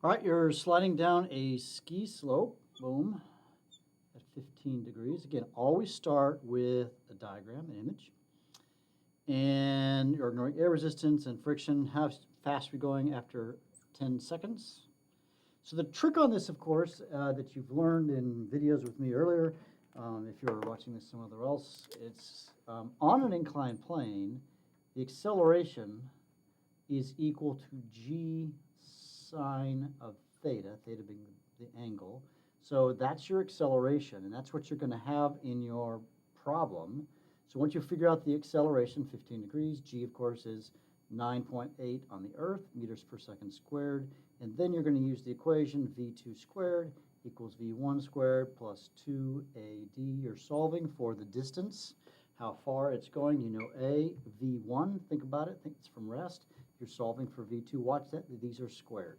All right, you're sliding down a ski slope, boom, at 15 degrees. Again, always start with a diagram, an image. And you're ignoring air resistance and friction. How fast are we going after 10 seconds? So the trick on this, of course, that you've learned in videos with me earlier, if you're watching this somewhere else, it's on an inclined plane, the acceleration is equal to g sine of theta, theta being the angle. So that's your acceleration, and that's what you're going to have in your problem. So once you figure out the acceleration, 15 degrees, g, of course, is 9.8 on the Earth, meters per second squared. And then you're going to use the equation v2 squared equals v1 squared plus 2ad. You're solving for the distance, how far it's going. You know a, v1, think about it, think it's from rest. You're solving for v2. Watch that, these are squared.